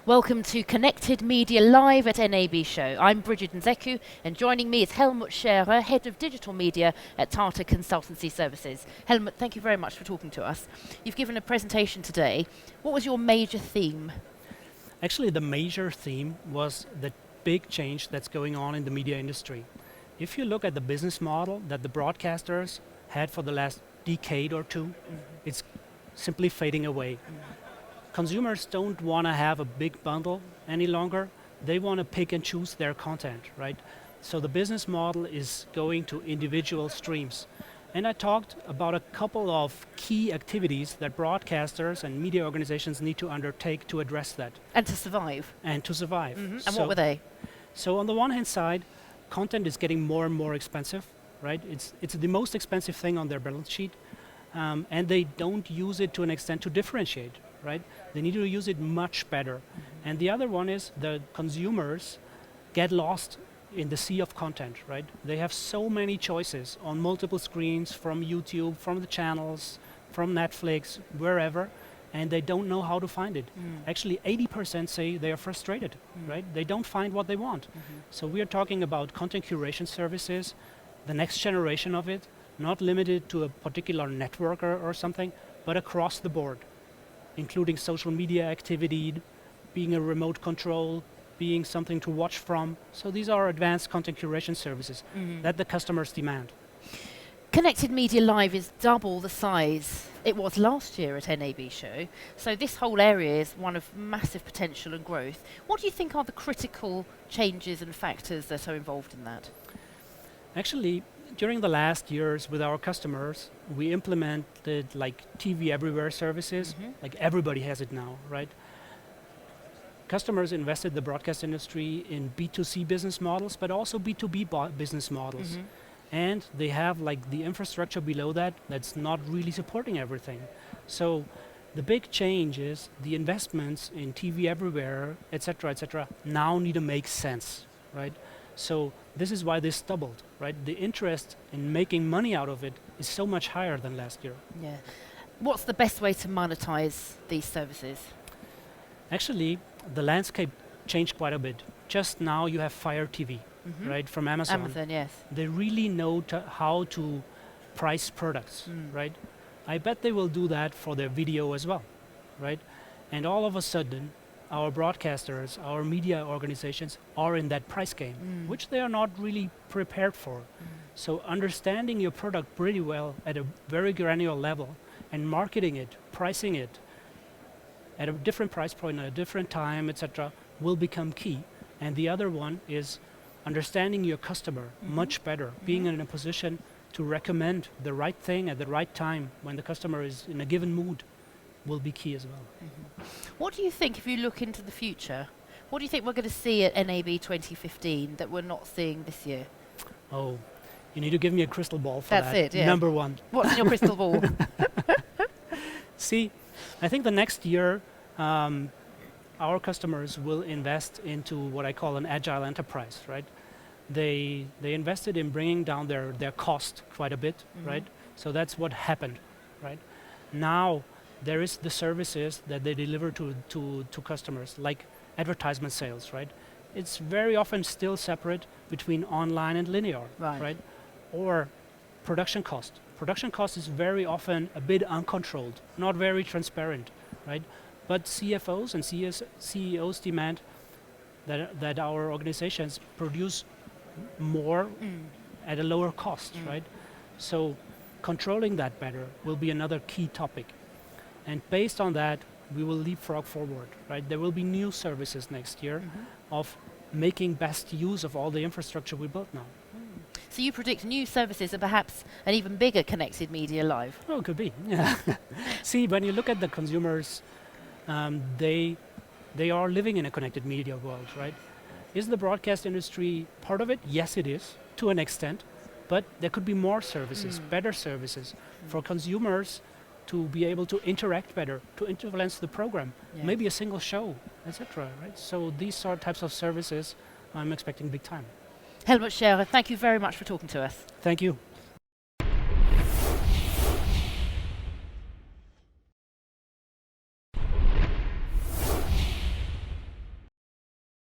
Welcome to Connected Media Live at NAB Show. I'm Bridget Nzeku, and joining me is Helmut Scherer, Head of Digital Media at TATA Consultancy Services. Helmut, thank you very much for talking to us. You've given a presentation today. What was your major theme? Actually, the major theme was the big change that's going on in the media industry. If you look at the business model that the broadcasters had for the last decade or two, it's simply fading away. Consumers don't want to have a big bundle any longer. They want to pick and choose their content, right? So the business model is going to individual streams. And I talked about a couple of key activities that broadcasters and media organizations need to undertake to address that. And to survive. And to survive. And what were they? So on the one hand side, content is getting more and more expensive, right? It's the most expensive thing on their balance sheet. And they don't use it to an extent to differentiate, right? They need to use it much better. And the other one is the consumers get lost in the sea of content, right? They have so many choices on multiple screens, from YouTube, from the channels, from Netflix, wherever, and they don't know how to find it. Actually, 80% say they are frustrated, right? They don't find what they want. So we are talking about content curation services, the next generation of it, not limited to a particular network or something, but across the board, including social media activity, being a remote control, being something to watch from. So these are advanced content curation services that the customers demand. Connected Media Live is double the size it was last year at NAB Show. So this whole area is one of massive potential and growth. What do you think are the critical changes and factors that are involved in that? Actually, during the last years with our customers, we implemented like TV everywhere services, like everybody has it now, right? Customers invested the broadcast industry in B2C business models, but also B2B business models. And they have like the infrastructure below that that's not really supporting everything. So the big change is the investments in TV everywhere, et cetera, now need to make sense, right? So this is why this doubled, right? The interest in making money out of it is so much higher than last year. Yeah. What's the best way to monetize these services? Actually, the landscape changed quite a bit. Just now you have Fire TV, right, from Amazon. Amazon, yes. They really know how to price products, right? I bet they will do that for their video as well, right? And all of a sudden, our broadcasters, our media organizations are in that price game, which they are not really prepared for. So understanding your product pretty well at a very granular level and marketing it, pricing it at a different price point at a different time, etc., will become key. And the other one is understanding your customer much better, being in a position to recommend the right thing at the right time when the customer is in a given mood will be key as well. What do you think, if you look into the future, what do you think we're going to see at NAB 2015 that we're not seeing this year? Oh, you need to give me a crystal ball for that. That's it, yeah. Number one. What's in your crystal ball? See, I think the next year, our customers will invest into what I call an agile enterprise, right? They invested in bringing down their cost quite a bit, right? So that's what happened, right? Now, there is the services that they deliver to customers, like advertisement sales, right? It's very often still separate between online and linear, right? Or production cost. Production cost is very often a bit uncontrolled, not very transparent, right? But CFOs and CEOs demand that our organizations produce more at a lower cost, right? So controlling that better will be another key topic. And based on that, we will leapfrog forward, right? There will be new services next year of making best use of all the infrastructure we built now. So you predict new services and perhaps an even bigger Connected Media Live? Oh, it could be, yeah. See, when you look at the consumers, they are living in a connected media world, right? Is the broadcast industry part of it? Yes, it is, to an extent. But there could be more services, better services for consumers to be able to interact better, to influence the program, maybe a single show, etc. Right? So these are types of services I'm expecting big time. Helmut Scherer, thank you very much for talking to us. Thank you.